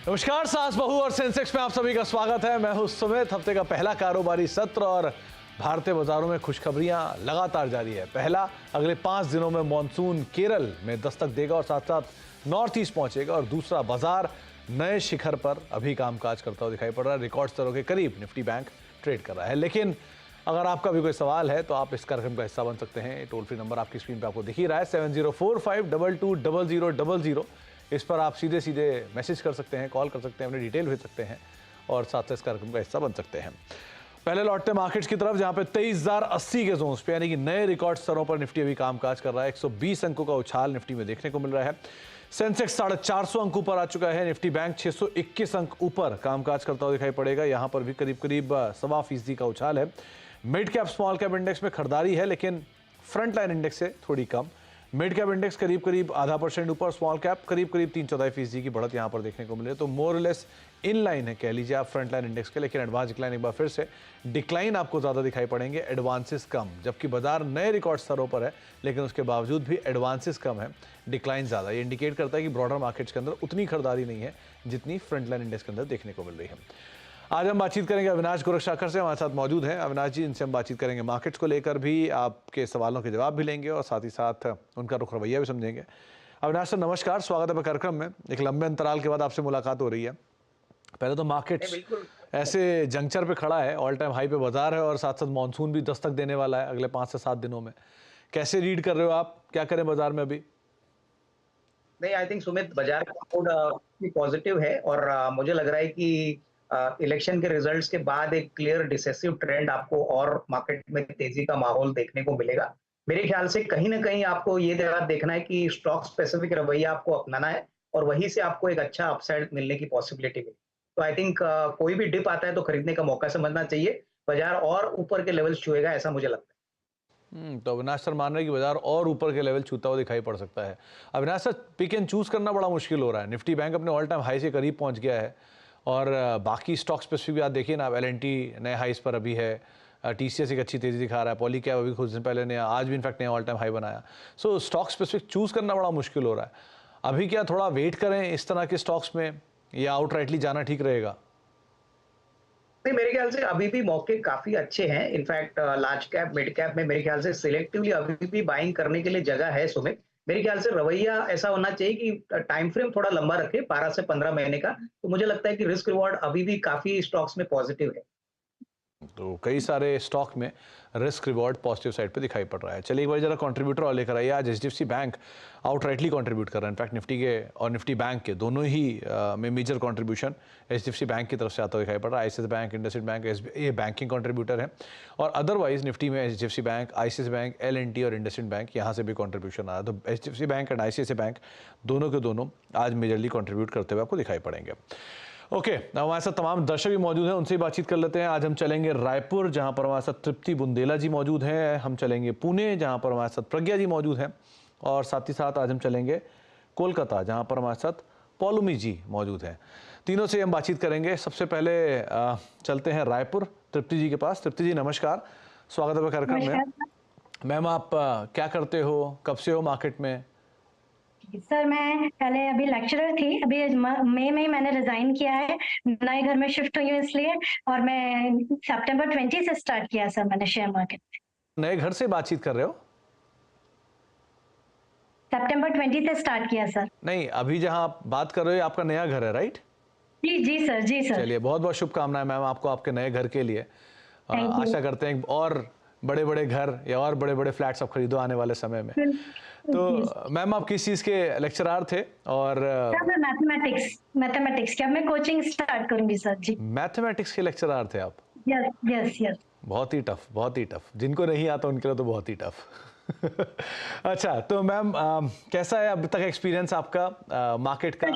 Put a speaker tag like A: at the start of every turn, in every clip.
A: नमस्कार, सास बहू और सेंसेक्स में आप सभी का स्वागत है। मैं हूं सुमित। हफ्ते का पहला कारोबारी सत्र और भारतीय बाजारों में खुशखबरियां लगातार जारी है। पहला, अगले 5 दिनों में मॉनसून केरल में दस्तक देगा और साथ साथ नॉर्थ ईस्ट पहुंचेगा। और दूसरा, बाजार नए शिखर पर अभी कामकाज करता हुआ दिखाई पड़ रहा है। रिकॉर्ड स्तरों के करीब निफ्टी बैंक ट्रेड कर रहा है। लेकिन अगर आपका भी कोई सवाल है तो आप इस कार्यक्रम का हिस्सा बन सकते हैं। टोल फ्री नंबर आपकी स्क्रीन पर आपको दिख ही रहा है, 7045220000। इस पर आप सीधे सीधे मैसेज कर सकते हैं, कॉल कर सकते हैं, अपनी डिटेल भेज सकते हैं और साथ साथ इस कार्यक्रम का हिस्सा बन सकते हैं। पहले लौटते मार्केट्स की तरफ, जहां पे 23,080 के जोन्स पे यानी कि नए रिकॉर्ड स्तरों पर निफ्टी अभी कामकाज कर रहा है। 120 अंकों का उछाल निफ्टी में देखने को मिल रहा है। सेंसेक्स 450 अंकों पर आ चुका है। निफ्टी बैंक 621 अंक ऊपर कामकाज करता हुआ दिखाई पड़ेगा। यहां पर भी करीब करीब 1.25% का उछाल है। Mid cap small cap index में खरीदारी है, लेकिन फ्रंट लाइन इंडेक्स से थोड़ी कम। मिड कैप इंडेक्स करीब करीब 0.5% ऊपर, स्मॉल कैप करीब करीब 3/4% की बढ़त यहां पर देखने को मिले। तो मोर लेस इन लाइन है कह लीजिए आप फ्रंट लाइन इंडेक्स के। लेकिन एडवांस डिक्लाइन एक बार फिर से डिक्लाइन आपको ज्यादा दिखाई पड़ेंगे, एडवांसेस कम। जबकि बाजार नए रिकॉर्ड स्तरों पर है, लेकिन उसके बावजूद भी एडवांसेस कम है, डिक्लाइन ज्यादा। ये इंडिकेट करता है कि ब्रॉडर मार्केट्स के अंदर उतनी खरीदारी नहीं है जितनी फ्रंट लाइन इंडेक्स के अंदर देखने को मिल रही है। आज हम बातचीत करेंगे अविनाश गोरक्षाकर से, हमारे साथ मौजूद हैं। अविनाश जी, इनसे हम बातचीत करेंगे मार्केट्स को लेकर भी, आपके सवालों के जवाब भी लेंगे और साथ ही साथ उनका रुख रवैया भी समझेंगे। अविनाश सर, नमस्कार, स्वागत है कार्यक्रम में। एक लंबे अंतराल के बाद आपसे मुलाकात हो रही है। पहले तो मार्केट्स ऐसे जंक्चर पे खड़ा है, ऑल टाइम हाई पे बाजार है और साथ साथ मानसून भी दस्तक देने वाला है अगले 5 से 7 दिनों में। कैसे रीड कर रहे हो आप, क्या करें बाजार में अभी?
B: नहीं, आई थिंक सुमित, बाजार का मूड पॉजिटिव है और मुझे लग रहा है कि इलेक्शन के रिजल्ट्स के बाद एक क्लियर डिसेसिव ट्रेंड आपको और मार्केट में तेजी का माहौल देखने को मिलेगा। मेरे ख्याल से कहीं ना कहीं आपको ये जगह देखना है कि स्टॉक स्पेसिफिक रवैया आपको अपनाना है और वहीं से आपको एक अच्छा अपसाइड मिलने की पॉसिबिलिटी है। तो आई थिंक कोई भी डिप आता है तो खरीदने का मौका समझना चाहिए। बाजार और ऊपर के लेवल छुएगा, ऐसा मुझे लगता है।
A: तो अविनाश सर मान रहे हैं कि बाजार और ऊपर के लेवल छूता हुआ दिखाई पड़ सकता है। Avinash sir, pick and choose करना बड़ा मुश्किल हो रहा है। निफ्टी बैंक अपने ऑल टाइम हाई से करीब पहुंच गया है और बाकी स्टॉक स्पेसिफिक भी आप देखिए ना, एल&टी नए हाइस पर अभी है, टीसीएस एक अच्छी तेजी दिखा रहा है, पॉली कैब अभी कुछ दिन पहले ने आज भी इनफैक्ट नया ऑल टाइम हाई बनाया। सो स्टॉक स्पेसिफिक चूज करना बड़ा मुश्किल हो रहा है। अभी क्या थोड़ा वेट करें इस तरह के स्टॉक्स में या आउटराइटली जाना ठीक रहेगा?
B: नहीं, मेरे ख्याल से अभी भी मौके काफी अच्छे हैं। In fact large cap mid cap में मेरे ख्याल से सिलेक्टिवली अभी भी बाइंग करने के लिए जगह है सुमित। मेरे ख्याल से रवैया ऐसा होना चाहिए कि टाइम फ्रेम थोड़ा लंबा रखे, 12 से 15 महीने का। तो मुझे लगता है कि रिस्क रिवॉर्ड अभी भी काफी स्टॉक्स में पॉजिटिव है।
A: तो कई सारे स्टॉक में रिस्क रिवॉर्ड पॉजिटिव साइड पे दिखाई पड़ रहा है। चलिए एक बार जरा कंट्रीब्यूटर और लेकर आइए। आज एचडीएफसी बैंक आउटराइटली कंट्रीब्यूट कर रहा है। इनफैक्ट निफ्टी के और निफ्टी बैंक के दोनों ही में मेजर कंट्रीब्यूशन एचडीएफसी बैंक की तरफ से आता हुआ दिखाई पड़ रहा है। आईसीआईसी बैंक, इंडसइंड बैंक, ये बैंकिंग कंट्रीब्यूटर है और अदरवाइज निफ्टी में HDFC bank, ICICI bank, L and T और इंडसइंड बैंक, यहाँ से भी कंट्रीब्यूशन आ रहा है। तो HDFC bank and ICICI bank दोनों के दोनों आज मेजरली कंट्रीब्यूट करते हुए आपको दिखाई पड़ेंगे। ओके, हमारे साथ तमाम दर्शक भी मौजूद हैं, उनसे बातचीत कर लेते हैं। आज हम चलेंगे रायपुर, जहां पर हमारे साथ तृप्ति बुंदेला जी मौजूद हैं। हम चलेंगे पुणे, जहां पर हमारे साथ प्रज्ञा जी मौजूद हैं और साथ ही साथ आज हम चलेंगे कोलकाता, जहां पर हमारे साथ पौलमी जी मौजूद हैं। तीनों से हम बातचीत करेंगे। सबसे पहले चलते हैं रायपुर, तृप्ति जी के पास। तृप्ति जी नमस्कार, स्वागत है कार्यक्रम में। मैम, आप क्या करते हो, कब से हो मार्केट में?
C: सर, मैं पहले अभी लेक्चरर थी, अभी मई में मैंने रिजाइन किया है, नए घर में शिफ्ट हुई हूँ इसलिए। और मैं सितंबर 20 से स्टार्ट किया सर मैंने शेयर मार्केट।
A: नए घर से बातचीत कर रहे हो?
C: सितंबर 20 से स्टार्ट किया सर।
A: नहीं, अभी जहां आप बात कर रहे हो आपका नया घर है, राइट?
C: जी जी सर, जी सर।
A: चलिए, बहुत बहुत शुभकामनाएं मैम आपको आपके नए घर के लिए। आशा करते हैं और बड़े बड़े घर या और बड़े बड़े फ्लैट्स आप खरीदो आने वाले समय में। तो मैम, आप किस चीज के लेक्चरर थे? और
C: मैं मैथमेटिक्स की अब मैं कोचिंग स्टार्ट करूंगी सर जी।
A: मैथमेटिक्स के लेक्चरर थे आप?
C: Yes yes yes.
A: बहुत ही टफ, बहुत ही टफ। जिनको नहीं आता उनके लिए तो बहुत ही टफ। अच्छा, तो मैम कैसा है अब तक एक्सपीरियंस आपका मार्केट का?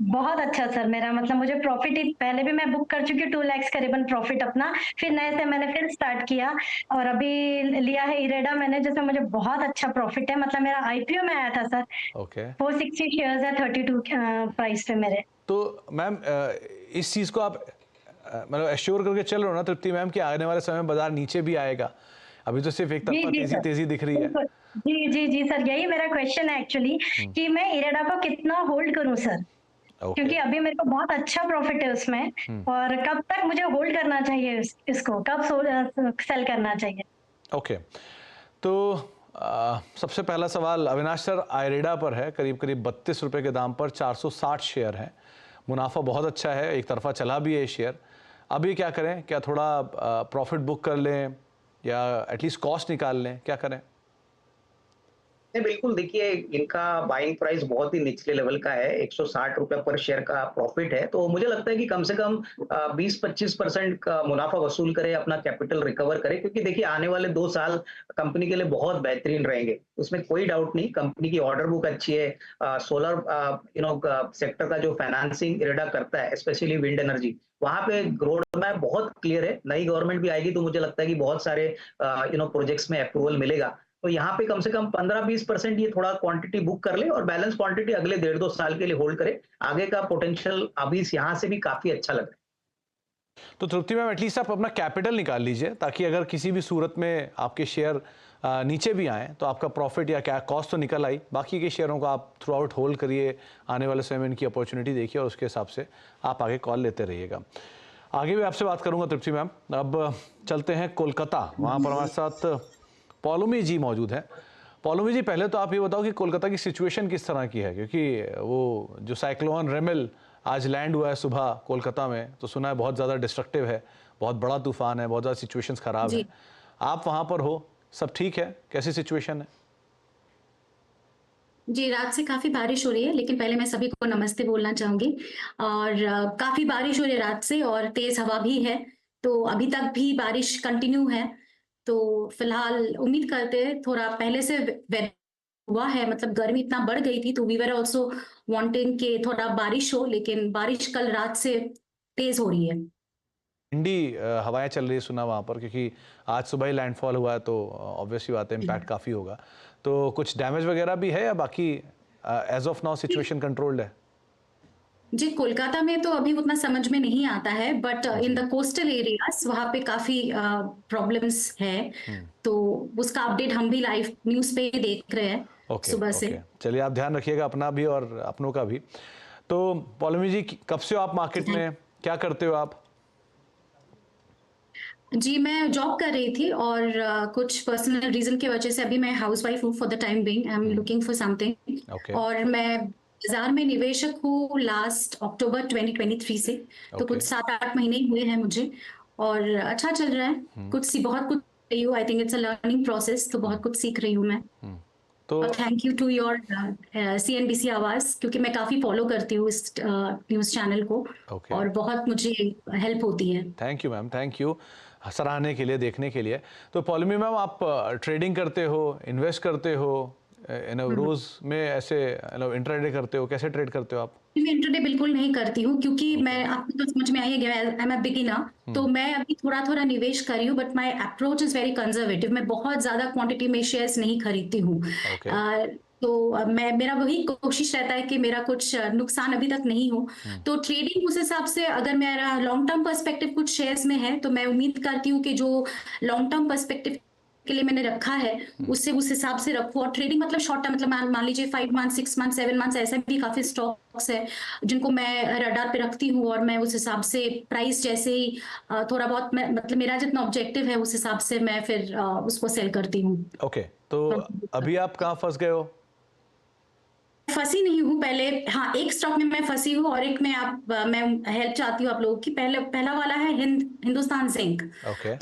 C: बहुत अच्छा सर मेरा, मतलब मुझे प्रॉफिट ही, पहले भी मैं बुक कर चुकी हूँ 2 लाख करीबन प्रॉफिट अपना, फिर नए से मैंने फिर स्टार्ट किया और अभी लिया है इरेडा मैंने, जिसमें मुझे बहुत अच्छा प्रॉफिट है। मतलब मेरा आईपीओ में आया था सर।
A: ओके,
C: 460 शेयर्स है 32 प्राइस पे मेरे।
A: तो मैम इस चीज को आप मतलब एश्योर करके चल रहे हो ना तृप्ति मैम कि आने वाले समय में बाजार नीचे भी आएगा? अभी तो सिर्फ एक तरफा तेजी दिख रही है।
C: जी जी जी सर, यही मेरा क्वेश्चन है एक्चुअली कि मैं इरेडा को कितना होल्ड करूं सर। क्योंकि अभी मेरे को बहुत अच्छा प्रॉफिट है उसमें। और कब तक मुझे होल्ड करना चाहिए इसको, कब सेल करना चाहिए?
A: ओके, तो सबसे पहला सवाल अविनाश सर आयरेडा पर है। करीब करीब 32 रुपए के दाम पर 460 शेयर हैं। मुनाफा बहुत अच्छा है, एक तरफा चला भी है ये शेयर। अभी क्या करें? क्या थोड़ा प्रॉफिट बुक कर लें या एटलीस्ट कॉस्ट निकाल लें? क्या करें?
B: नहीं, बिल्कुल देखिए, इनका बाइंग प्राइस बहुत ही निचले लेवल का है, 160 रुपए पर शेयर का प्रॉफिट है। तो मुझे लगता है कि कम से कम 20-25% का मुनाफा वसूल करे, अपना कैपिटल रिकवर करे, क्योंकि देखिए आने वाले 2 साल कंपनी के लिए बहुत बेहतरीन रहेंगे, उसमें कोई डाउट नहीं। कंपनी की ऑर्डर बुक अच्छी है, सोलर सेक्टर का जो फाइनेंसिंग इरेडा करता है, स्पेशली विंड एनर्जी, वहां पे रोड मैप बहुत क्लियर है। नई गवर्नमेंट भी आएगी तो मुझे लगता है कि बहुत सारे प्रोजेक्ट्स में अप्रूवल मिलेगा। तो यहाँ पे कम से कम 15-20% ये थोड़ा क्वांटिटी बुक कर ले और बैलेंस क्वांटिटी अगले 1.5-2 साल के लिए होल्ड करे। आगे का पोटेंशियल अभी यहाँ से भी काफी अच्छा लग रहा है।
A: तो तृप्ति मैम, एटलीस्ट आप अपना कैपिटल निकाल लीजिए, ताकि अगर किसी भी सूरत में आपके शेयर नीचे भी आए तो आपका प्रॉफिट या क्या कॉस्ट तो निकल आई। बाकी के शेयरों को आप थ्रू आउट होल्ड करिए, आने वाले समय में इनकी अपॉर्चुनिटी देखिए और उसके हिसाब से आप आगे कॉल लेते रहिएगा। आगे भी आपसे बात करूंगा तृप्ति मैम। अब चलते हैं कोलकाता, वहाँ पर हमारे साथ पौलमी जी मौजूद हैं। पौलमी जी, पहले तो आप ये बताओ कि कोलकाता की सिचुएशन किस तरह की है, क्योंकि वो जो साइक्लोन रेमिल आज लैंड हुआ है सुबह कोलकाता में, तो सुना है बहुत ज़्यादा डिस्ट्रक्टिव है, बहुत बड़ा तूफान है, बहुत ज़्यादा सिचुएशंस ख़राब है। आप वहाँ पर हो, सब ठीक है? कैसी सिचुएशन है?
D: जी, रात से काफ़ी बारिश हो रही है, लेकिन पहले मैं सभी को नमस्ते बोलना चाहूँगी। और काफ़ी बारिश हो रही है रात से और तेज़ हवा भी है, तो अभी तक भी बारिश कंटिन्यू है। तो फिलहाल उम्मीद करते हैं थोड़ा पहले से वेदर हुआ है, मतलब गर्मी इतना बढ़ गई थी, तो वी वर आल्सो वांटिंग कि थोड़ा बारिश हो, लेकिन बारिश कल रात से तेज़ हो रही है।
A: ठंडी हवाएं चल रही है सुना वहाँ पर, क्योंकि आज सुबह ही लैंडफॉल हुआ है, तो ऑब्वियस ही बात है इम्पैक्ट काफ़ी होगा। तो कुछ डैमेज वगैरह भी है या बाकी as of now situation controlled है?
D: जी, कोलकाता में तो अभी उतना समझ में नहीं आता है, but in the coastal areas वहाँ पे काफ़ी प्रॉब्लम्स है। तो उसका अपडेट हम भी लाइव न्यूज़ पे ही देख रहे हैं सुबह से।
A: चलिए, आप ध्यान रखिएगा अपना भी और अपनों का भी। तो पौलमी जी, कब से हो आप मार्केट में, क्या करते हो आप?
D: जी, मैं जॉब कर रही थी और कुछ पर्सनल रीज़न की वजह से अभी मैं हाउसवाइफ हूँ for the time being. I am looking for something. और मैं बाज़ार में निवेशक हूँ लास्ट अक्टूबर 2023 से। तो कुछ 7-8 महीने ही हुए हैं मुझे और अच्छा चल रहा है। बहुत कुछ रही हूँ। I think it's a learning process, तो बहुत कुछ सीख रही हूँ मैं।
A: तो
D: thank you to your CNBC Awaaz, क्योंकि मैं काफ़ी फॉलो करती हूँ इस न्यूज़ चैनल को और बहुत मुझे हेल्प होती है।
A: Thank you ma'am, thank you सराहने के लिए, देखने के लिए। तो पौलमी मैम, आप ट्रेडिंग करते हो, इन्वेस्ट करते हो, रोज में ऐसे इंट्राडे करते हो, कैसे ट्रेड करते हो आप?
D: मैं इंट्राडे बिल्कुल नहीं करती हूँ, क्योंकि मैं, आपको तो समझ में आ ही गया, आई एम अ बिगिनर। तो मैं अभी थोड़ा निवेश कर रही हूँ, but my approach is very conservative. मैं बहुत ज्यादा क्वांटिटी में शेयर्स नहीं खरीदती हूँ। तो मेरा वही कोशिश रहता है कि मेरा कुछ नुकसान अभी तक नहीं हो। तो ट्रेडिंग उस हिसाब से, अगर मेरा लॉन्ग टर्म पर्सपेक्टिव कुछ शेयर्स में है, तो मैं उम्मीद करती हूँ कि जो लॉन्ग टर्म पर्सपेक्टिव के लिए मैंने रखा है उससे उस हिसाब से रखो। और ट्रेडिंग मतलब शॉर्ट टर्म, मतलब मान लीजिए 5 मंथ, 6 मंथ, 7 मंथ, ऐसे भी काफी स्टॉक्स है जिनको मैं रडार पे रखती हूँ और मैं उस हिसाब से प्राइस जैसे ही थोड़ा बहुत, मतलब मेरा जितना ऑब्जेक्टिव है उस हिसाब से मैं फिर उसको सेल करती हूँ।
A: ओके, तो अभी आप कहाँ फंस गए हो?
D: फंसी नहीं हूँ पहले। हाँ, एक स्टॉक में मैं फंसी हूँ और एक में मैं हेल्प चाहती हूँ आप लोगों की। पहला वाला है हिंदुस्तान जिंक।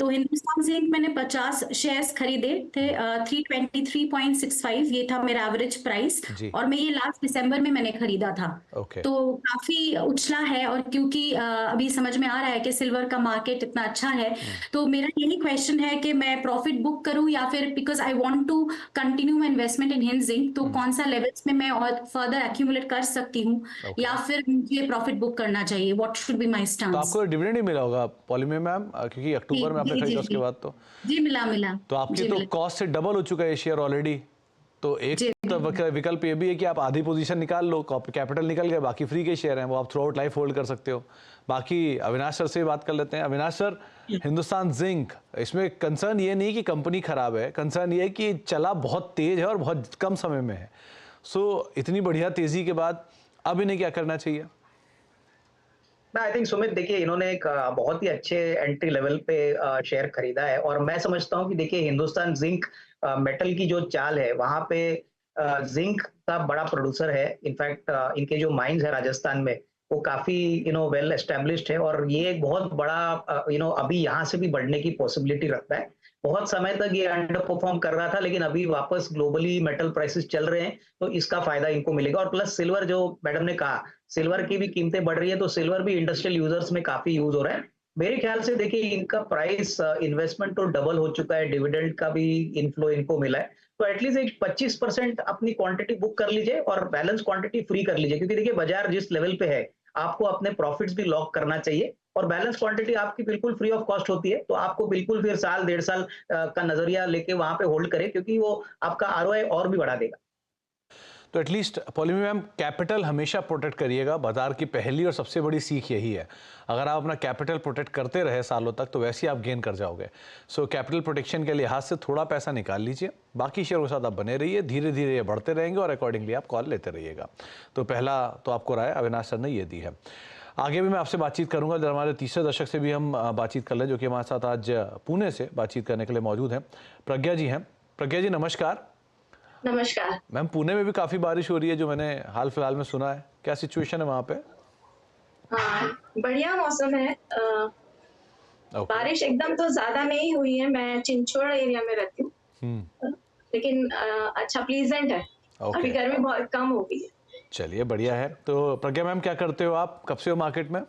D: तो हिंदुस्तान जिंक मैंने 50 शेयर्स खरीदे थे, 323.65 ये था मेरा एवरेज प्राइस, और मैं ये लास्ट दिसंबर में मैंने खरीदा था। तो काफी उछला है, और क्योंकि अभी समझ में आ रहा है कि सिल्वर का मार्केट इतना अच्छा है, तो मेरा यही क्वेश्चन है कि मैं प्रॉफिट बुक करूँ या फिर, because I want to continue my investment in Hind Zinc, तो कौन सा लेवल्स में मैं और फर्दर एक्यूमुलेट कर सकती हूँ, या फिर मुझे प्रॉफिट बुक करना चाहिए? What should be my stance?
A: तो आपको डिविडेंड ही मिला होगा पॉलीमी मैम, क्योंकि अक्टूबर में आपने खरीदा, उसके बाद तो
D: जी मिला।
A: तो आपके तो कॉस्ट से डबल हो चुका है शेयर ऑलरेडी। तो एक तो विकल्प ये भी है कि आप आधी पोजीशन निकाल लो, कैपिटल निकल गए, बाकी फ्री के शेयर हैं, वो आप थ्रू आउट लाइफ होल्ड कर सकते हो। बाकी अविनाश सर से बात कर लेते हैं। अविनाश सर, हिंदुस्तान जिंक, इसमें कंसर्न ये नहीं कि कंपनी खराब है, कंसर्न ये है कि चला बहुत तेज है और बहुत कम समय में है। सो इतनी बढ़िया तेजी के बाद अब इन्हें क्या करना चाहिए?
B: ना आई थिंक सुमित देखिए इन्होंने एक बहुत ही अच्छे एंट्री लेवल पे शेयर खरीदा है और मैं समझता हूँ कि देखिए हिंदुस्तान जिंक मेटल की जो चाल है वहां पे जिंक का बड़ा प्रोड्यूसर है। इनफैक्ट इनके जो माइंस है राजस्थान में वो काफी वेल एस्टेब्लिश्ड है और ये एक बहुत बड़ा अभी यहाँ से भी बढ़ने की पॉसिबिलिटी रखता है। बहुत समय तक ये अंडर परफॉर्म कर रहा था लेकिन अभी वापस ग्लोबली मेटल प्राइसेस चल रहे हैं तो इसका फायदा इनको मिलेगा। और प्लस सिल्वर, जो मैडम ने कहा सिल्वर की भी कीमतें बढ़ रही है तो सिल्वर भी इंडस्ट्रियल यूजर्स में काफी यूज हो रहा है। मेरे ख्याल से देखिए इनका प्राइस इन्वेस्टमेंट तो डबल हो चुका है, डिविडेंड का भी इनफ्लो इनको मिला है, तो एटलीस्ट एक 25% अपनी क्वांटिटी बुक कर लीजिए और बैलेंस क्वांटिटी फ्री कर लीजिए, क्योंकि देखिए बाजार जिस लेवल पे है आपको अपने प्रॉफिट्स भी लॉक करना चाहिए और बैलेंस क्वांटिटी आपकी बिल्कुल फ्री ऑफ कॉस्ट होती है। तो आपको बिल्कुल फिर साल 1.5 साल का नजरिया लेके वहां पे होल्ड करें क्योंकि वो आपका आरओआई और भी बढ़ा देगा।
A: तो एटलीस्ट पॉलिमी मैम कैपिटल हमेशा प्रोटेक्ट करिएगा। बाजार की पहली और सबसे बड़ी सीख यही है, अगर आप अपना कैपिटल प्रोटेक्ट करते रहे सालों तक तो वैसे ही आप गेन कर जाओगे। सो कैपिटल प्रोटेक्शन के लिहाज से थोड़ा पैसा निकाल लीजिए, बाकी शेयरों के साथ आप बने रहिए, धीरे धीरे ये बढ़ते रहेंगे और अकॉर्डिंगली आप कॉल लेते रहिएगा। तो पहला तो आपको राय अविनाश सर ने ये दी है। आगे भी मैं आपसे बातचीत करूंगा, जब हमारे तीसरे दर्शक से भी हम बातचीत कर लें जो कि हमारे साथ आज पुणे से बातचीत करने के लिए मौजूद हैं। प्रज्ञा जी हैं। प्रज्ञा जी नमस्कार।
E: नमस्कार
A: मैम, पुणे में भी काफी बारिश हो रही है जो मैंने हाल फिलहाल में सुना है, क्या सिचुएशन है वहाँ पे?
E: बढ़िया मौसम है। बारिश एकदम तो ज्यादा नहीं हुई है, मैं चिंचोड़ एरिया में रहती हूँ, लेकिन अच्छा प्लीजेंट है। अभी गर्मी बहुत कम हो गई है।
A: चलिए बढ़िया है। तो प्रज्ञा मैम क्या करते हो आप, कब से हो मार्केट में?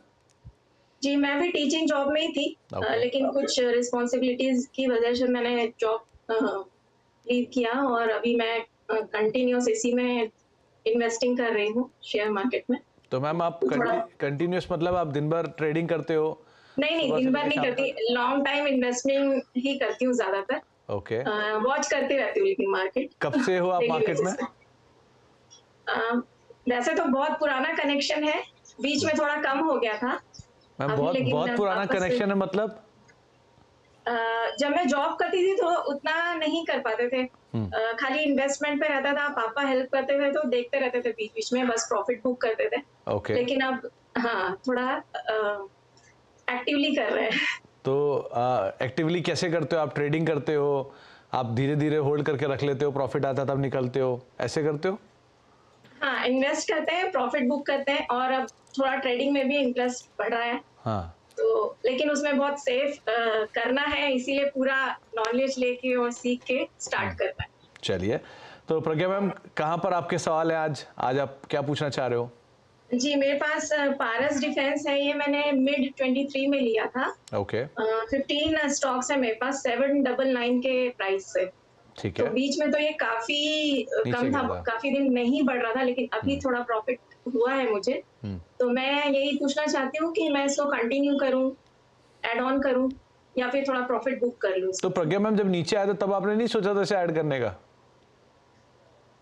E: जी मैं भी टीचिंग जॉब में ही थी, लेकिन कुछ रिस्पॉन्सिबिलिटीज की वजह से मैंने जॉब लीव किया और अभी मैं कंटिन्यूस इसी में इन्वेस्टिंग कर रही हूँ शेयर मार्केट में।
A: तो मैम आप कंटिन्यूस मतलब आप दिन भर ट्रेडिंग करते हो?
E: नहीं दिन भर नहीं करती, लॉन्ग टाइम इन्वेस्टमेंट ही करती हूँ ज्यादातर।
A: ओके।
E: वॉच करती रहती हूँ लेकिन मार्केट।
A: कब से हो आप मार्केट में?
E: वैसे तो बहुत पुराना कनेक्शन है, बीच में थोड़ा कम हो गया था।
A: मैम बहुत पुराना कनेक्शन है मतलब?
E: जब मैं जॉब करती थी तो उतना नहीं कर पाते थे, खाली इन्वेस्टमेंट पे रहता था, पापा हेल्प करते थे तो देखते रहते थे, बीच बीच में बस प्रॉफिट बुक करते थे।
A: ओके।
E: लेकिन अब थोड़ा एक्टिवली कर रहे हैं।
A: तो एक्टिवली कैसे करते हो आप? ट्रेडिंग करते हो आप, धीरे धीरे होल्ड करके रख लेते हो, प्रॉफिट आता तब निकलते हो, ऐसे करते हो?
E: हाँ, इन्वेस्ट करते हैं, प्रॉफिट बुक करते हैं और अब थोड़ा ट्रेडिंग में भी इंटरेस्ट बढ़ रहा है।
A: हाँ।
E: तो लेकिन उसमें बहुत सेफ करना है, इसीलिए पूरा नॉलेज लेके और सीख के स्टार्ट करना है।
A: चलिए, तो प्रज्ञा मैम कहाँ पर आपके सवाल है आज आप क्या पूछना चाह रहे हो?
E: जी मेरे पास पारस डिफेंस है, ये मैंने मिड 23 में लिया था।
A: ओके।
E: 15 स्टॉक्स है मेरे पास 799 के प्राइस से।
A: ठीक है।
E: तो बीच में तो ये काफी कम था, काफी दिन नहीं बढ़ रहा था, लेकिन अभी थोड़ा प्रॉफिट हुआ है मुझे। तो मैं यही पूछना चाहती हूँ कि मैं इसको कंटिन्यू करूँ, एड ऑन करूँ या फिर थोड़ा प्रॉफिट बुक कर लूँ?
A: तो प्रज्ञा मैम जब नीचे आया था तब आपने नहीं सोचा था इसे ऐड करने का?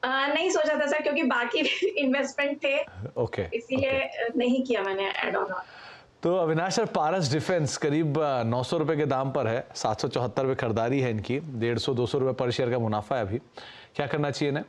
E: नहीं सोचा था सर, क्योंकि बाकी इन्वेस्टमेंट थे।
A: ओके।
E: इसीलिए नहीं किया मैंने ऐड ऑन।
A: तो अविनाश सर, पारस डिफेंस करीब 900 रुपए के दाम पर है, 774 रुपए खरीदारी है इनकी, 150-200 रुपए पर शेयर का मुनाफा है अभी, क्या करना चाहिए इन्हें?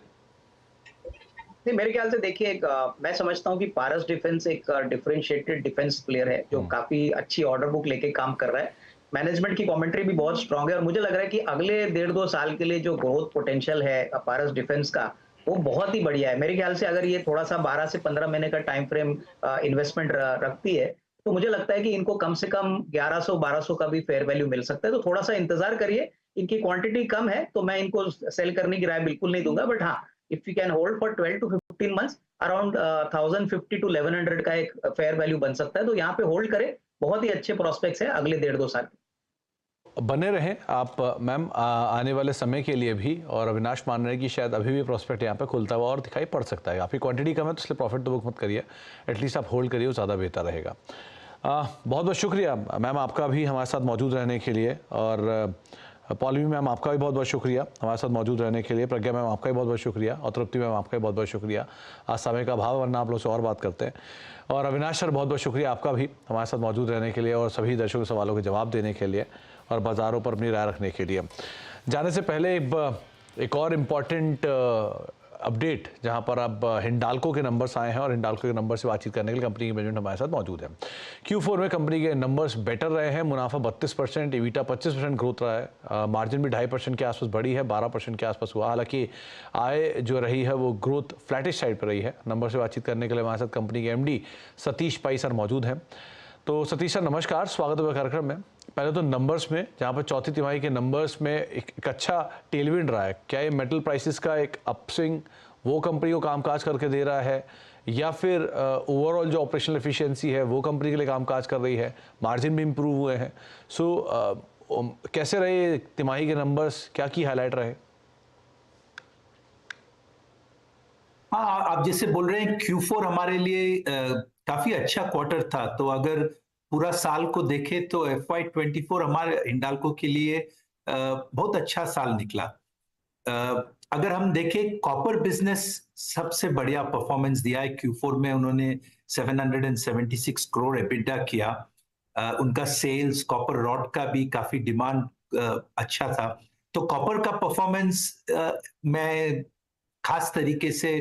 B: नहीं मेरे ख्याल से देखिए मैं समझता हूँ कि पारस डिफेंस एक डिफरेंशिएटेड डिफेंस प्लेयर है जो काफी अच्छी ऑर्डर बुक लेके काम कर रहा है। मैनेजमेंट की कमेंट्री भी बहुत स्ट्रांग है और मुझे लग रहा है कि अगले 1.5-2 साल के लिए जो ग्रोथ पोटेंशियल है पारस डिफेंस का वो बहुत ही बढ़िया है। मेरे ख्याल से अगर ये थोड़ा सा 12 से 15 महीने का टाइम फ्रेम इन्वेस्टमेंट रखती है तो मुझे लगता है कि इनको कम से कम 1100-1200 का भी फेयर वैल्यू मिल सकता है। तो थोड़ा सा इंतजार करिए, इनकी क्वांटिटी कम है तो मैं इनको सेल करने की राय बिल्कुल नहीं दूंगा, बट हाँ if you can hold for 12 to 15 months around 1050 to 1100 का एक फेयर वैल्यू बन सकता है। तो यहाँ पे होल्ड करें, बहुत ही अच्छे प्रोस्पेक्ट्स है अगले 1.5-2 साल।
A: बने रहें आप मैम आने वाले समय के लिए भी, और अविनाश मान रहे हैं कि शायद अभी भी प्रोस्पेक्ट यहाँ पे खुलता हुआ और दिखाई पड़ सकता है। आपकी क्वांटिटी कम है तो इसलिए प्रॉफिट तो बुक मत करिए, एटलीस्ट आप होल्ड करिए, वो ज़्यादा बेहतर रहेगा। बहुत बहुत शुक्रिया मैम आपका भी हमारे साथ मौजूद रहने के लिए, और पॉलिमी मैम आपका भी बहुत बहुत शुक्रिया हमारे साथ मौजूद रहने के लिए, प्रज्ञा मैम आपका भी बहुत बहुत शुक्रिया, और तृप्ति मैम आपका भी बहुत बहुत शुक्रिया। आज समय का अभाव, वरना आप लोग से और बात करते हैं। और अविनाश सर बहुत बहुत शुक्रिया आपका भी हमारे साथ मौजूद रहने के लिए और सभी दर्शकों के सवालों के जवाब देने के लिए और बाज़ारों पर अपनी राय रखने के लिए। जाने से पहले एक और इम्पॉर्टेंट अपडेट जहां पर अब हिंडाल्को के नंबर्स आए हैं और हिंडाल्को के नंबर से बातचीत करने के लिए कंपनी की मैनेजमेंट हमारे साथ मौजूद है। Q4 में कंपनी के नंबर्स बेटर रहे हैं, मुनाफा 32%, EBITDA 25% ग्रोथ रहा है, मार्जिन भी 2.5% के आसपास बढ़ी है, 12% के आसपास हुआ। हालांकि आय जो रही है वो ग्रोथ फ्लैटिश साइड पर रही है। नंबर से बातचीत करने के लिए हमारे साथ कंपनी के MD सतीश पाई सर मौजूद हैं। तो सतीश सर नमस्कार, स्वागत है कार्यक्रम में। पहले तो नंबर्स में, जहां पर चौथी तिमाही के नंबर्स में एक अच्छा टेलविंड रहा है, क्या ये मेटल प्राइसेस का एक अपस्विंग वो कंपनी को कामकाज करके दे रहा है, या फिर ओवरऑल जो ऑपरेशनल एफिशिएंसी है वो कंपनी के लिए कामकाज कर रही है, मार्जिन भी इंप्रूव हुए हैं? कैसे रहे तिमाही के नंबर्स, क्या की हाईलाइट रहे?
F: हाँ, आप जैसे बोल रहे हैं Q4 हमारे लिए काफी अच्छा क्वार्टर था। तो अगर पूरा साल को देखें तो FY24 हमारे हिंडाल्को के लिए बहुत अच्छा साल निकला। अगर हम देखें, कॉपर बिजनेस सबसे बढ़िया परफॉर्मेंस दिया है। Q4 में उन्होंने 776 करोड़ EBITDA किया। उनका सेल्स, कॉपर रॉड का भी काफी डिमांड अच्छा था। तो कॉपर का परफॉर्मेंस मैं खास तरीके से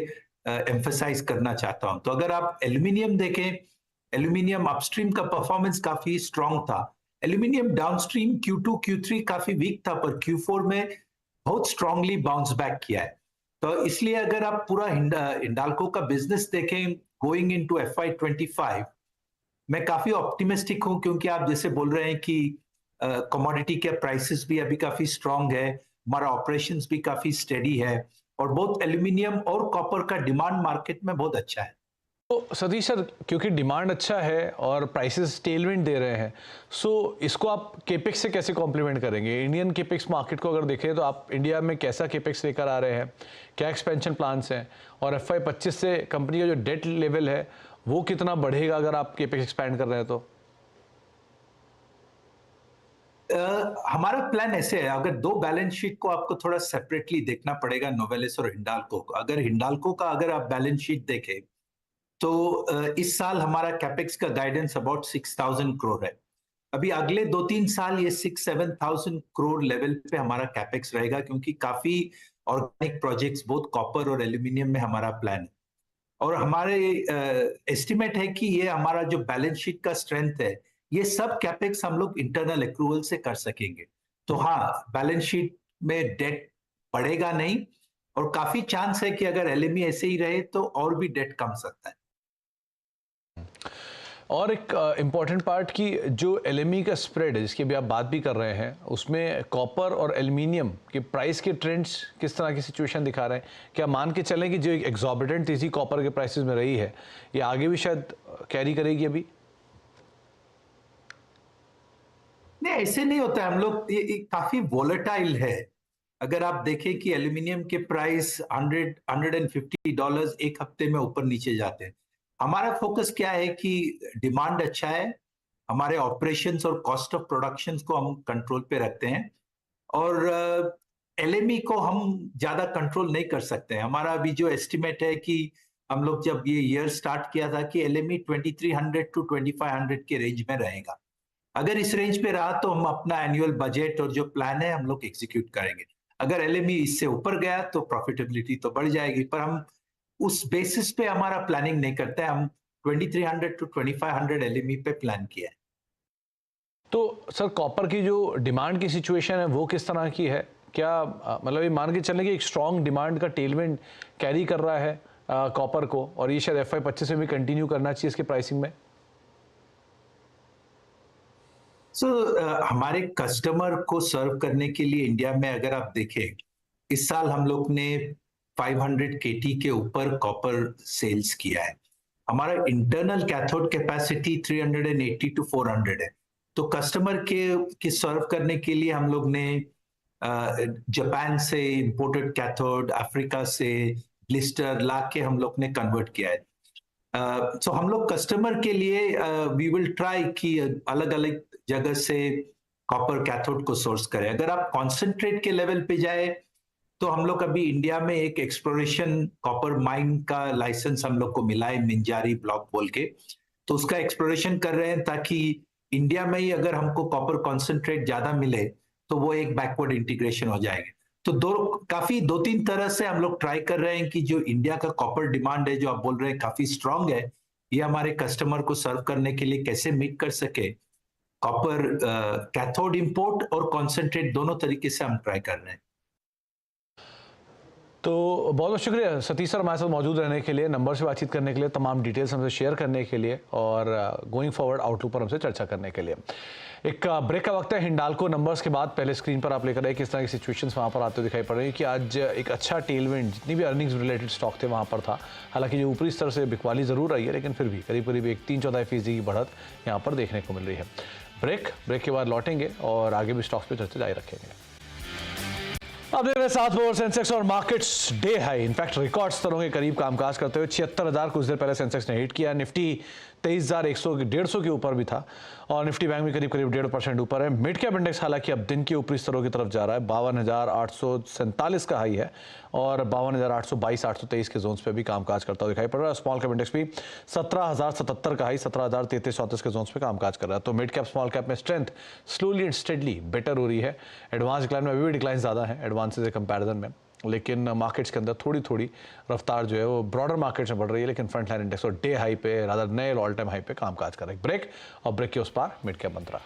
F: एम्फसाइज करना चाहता हूं। तो अगर आप एल्यूमिनियम देखें, एल्यूमिनियम अपस्ट्रीम का परफॉर्मेंस काफी स्ट्रांग था। एल्यूमिनियम डाउनस्ट्रीम Q2, Q3 काफी वीक था, पर Q4 में बहुत स्ट्रांगली बाउंस बैक किया है। तो इसलिए अगर आप पूरा हिंडाल्को का बिजनेस देखें गोइंग इनटू FY25, मैं काफी ऑप्टिमिस्टिक हूं, क्योंकि आप जैसे बोल रहे हैं कि कमोडिटी के प्राइसेस भी अभी काफी स्ट्रांग है, हमारा ऑपरेशंस भी काफी स्टेडी है, और बहुत एल्यूमिनियम और कॉपर का डिमांड मार्केट में बहुत अच्छा है।
A: तो सतीश सर, क्योंकि डिमांड अच्छा है और प्राइसेस टेलविंड दे रहे हैं, इसको आप केपेक्स से कैसे कॉम्प्लीमेंट करेंगे? इंडियन केपेक्स मार्केट को अगर देखें तो आप इंडिया में कैसा केपेक्स लेकर आ रहे हैं, क्या एक्सपेंशन प्लान्स हैं, और FY25 से कंपनी का जो डेट लेवल है वो कितना बढ़ेगा अगर आप केपेक्स एक्सपैंड कर रहे हैं तो?
F: हमारा प्लान ऐसे है, अगर दो बैलेंस शीट को आपको थोड़ा सेपरेटली देखना पड़ेगा, नोवेलिस और हिंडाल्को को। अगर हिंडाल्को का अगर आप बैलेंस शीट देखें तो इस साल हमारा कैपेक्स का गाइडेंस अबाउट 6,000 करोड़ है। अभी अगले 2-3 साल ये 6-7,000 करोड़ लेवल पे हमारा कैपेक्स रहेगा, क्योंकि काफी ऑर्गेनिक प्रोजेक्ट्स बोथ कॉपर और एल्यूमिनियम में हमारा प्लान है। और हमारे एस्टिमेट है कि ये हमारा जो बैलेंस शीट का स्ट्रेंथ है, ये सब कैपेक्स हम लोग इंटरनल एक्रूवल से कर सकेंगे। तो हाँ, बैलेंस शीट में डेट बढ़ेगा नहीं, और काफी चांस है कि अगर LME ऐसे ही रहे तो और भी डेट कम सकता है।
A: और एक इम्पॉर्टेंट पार्ट की जो LME का स्प्रेड है, जिसकी भी आप बात भी कर रहे हैं, उसमें कॉपर और एल्यूमिनियम के प्राइस के ट्रेंड्स किस तरह की सिचुएशन दिखा रहे हैं? क्या मान के चलें कि जो एक एग्जॉर्बिटेंट तेजी कॉपर के प्राइसेस में रही है, ये आगे भी शायद कैरी करेगी अभी?
F: नहीं, ऐसे नहीं होता है। हम लोग ये काफी वोलेटाइल है। अगर आप देखें कि एल्यूमिनियम के प्राइस $150 एक हफ्ते में ऊपर नीचे जाते हैं। हमारा फोकस क्या है कि डिमांड अच्छा है, हमारे ऑपरेशंस और कॉस्ट ऑफ प्रोडक्शन को हम कंट्रोल पे रखते हैं, और LME को हम ज्यादा कंट्रोल नहीं कर सकते हैं। हमारा अभी जो एस्टिमेट है कि हम लोग जब ये ईयर स्टार्ट किया था कि LME 2300 to 2500 के रेंज में रहेगा। अगर इस रेंज पे रहा तो हम अपना एनुअल बजट और जो प्लान है हम लोग एग्जीक्यूट करेंगे। अगर LME इससे ऊपर गया तो प्रॉफिटेबिलिटी तो बढ़ जाएगी, पर हम उस बेसिस पे हमारा प्लानिंग नहीं करते हैं। हम 2300 to 2500 LME पे प्लान किया है।
A: तो सर, कॉपर की जो डिमांड की सिचुएशन है वो किस तरह की है? क्या मतलब ये मान के चलें कि एक स्ट्रॉन्ग डिमांड का टेलविंड कैरी कर रहा है कॉपर को, और ये शायद FY25 में भी कंटिन्यू करना चाहिए इसके प्राइसिंग में?
F: हमारे कस्टमर को सर्व करने के लिए इंडिया में अगर आप देखें, इस साल हम लोग ने 500 KT के ऊपर कॉपर सेल्स किया है। हमारा इंटरनल कैथोड कैपेसिटी 380 to 400 है। तो कस्टमर के सर्व करने के लिए हम लोग ने जापान से इंपोर्टेड कैथोड, अफ्रीका से ब्लिस्टर ला के हम लोग ने कन्वर्ट किया है। सो हम लोग कस्टमर के लिए वी विल ट्राई कि अलग अलग जगह से कॉपर कैथोड को सोर्स करें। अगर आप कॉन्सेंट्रेट के लेवल पे जाए तो हम लोग अभी इंडिया में एक एक्सप्लोरेशन कॉपर माइन का लाइसेंस हम लोग को मिला है, मिंजारी ब्लॉक बोल के। तो उसका एक्सप्लोरेशन कर रहे हैं, ताकि इंडिया में ही अगर हमको कॉपर कॉन्सेंट्रेट ज्यादा मिले तो वो एक बैकवर्ड इंटीग्रेशन हो जाएगा। तो काफी 2-3 तरह से हम लोग ट्राई कर रहे हैं कि जो इंडिया का कॉपर डिमांड है, जो आप बोल रहे हैं काफी स्ट्रांग है, ये हमारे कस्टमर को सर्व करने के लिए कैसे मीट कर सके। कॉपर कैथोड इंपोर्ट और कॉन्सेंट्रेट दोनों तरीके से हम ट्राई कर रहे हैं।
A: तो बहुत बहुत शुक्रिया सतीश सर हमारे साथ मौजूद रहने के लिए, नंबर से बातचीत करने के लिए, तमाम डिटेल्स हमसे शेयर करने के लिए और गोइंग फॉरवर्ड आउटलुक पर हमसे चर्चा करने के लिए। एक ब्रेक का वक्त है। हिंडाल्को नंबर्स के बाद पहले स्क्रीन पर आप लेकर आए किस तरह की सिचुएशंस वहाँ पर आते हुए दिखाई पड़ रही है कि आज एक अच्छा टेलविंड जितनी भी अर्निंग्स रिलेटेड स्टॉक थे वहाँ पर था। हालांकि जो ऊपरी स्तर से बिकवाली ज़रूर आई है, लेकिन फिर भी करीब करीब 3-4% की बढ़त यहाँ पर देखने को मिल रही है। ब्रेक के बाद लौटेंगे और आगे भी स्टॉक्स पर चर्चा जारी रखेंगे। अब देख रहे हैं 7 पर सेंसेक्स और markets day high, in fact record स्तरों के करीब कामकाज करते हुए 76,000 कुछ देर पहले सेंसेक्स ने हिट किया। निफ्टी 23,100 के ऊपर भी था और निफ्टी बैंक भी करीब 1.5% ऊपर है। मिड कैप इंडेक्स हालांकि अब दिन के ऊपरी स्तरों की तरफ जा रहा है। 52,847 का हाई है और 52,822 823 के जोन्स पे भी कामकाज करता हुआ दिखाई पड़ रहा है। स्मॉल कैप इंडेक्स भी 17,077 का हाई 17,033-34 के जोन्स पे कामकाज कर रहा है। तो मिड कैप स्मॉल कैप में strength slowly and steadily better हो रही है। एडवांस डिक्लाइन में अभी भी डिक्लाइन ज़्यादा है एडवांस के कंपैरिजन में, लेकिन मार्केट्स के अंदर थोड़ी रफ्तार जो है वो ब्रॉडर मार्केट्स में बढ़ रही है। लेकिन फ्रंट लाइन इंडेक्स और डे हाई पे रादर नए ऑल टाइम हाई पे कामकाज कर रहे हैं। ब्रेक और ब्रेक के उस पार मिड कैप मंत्रा।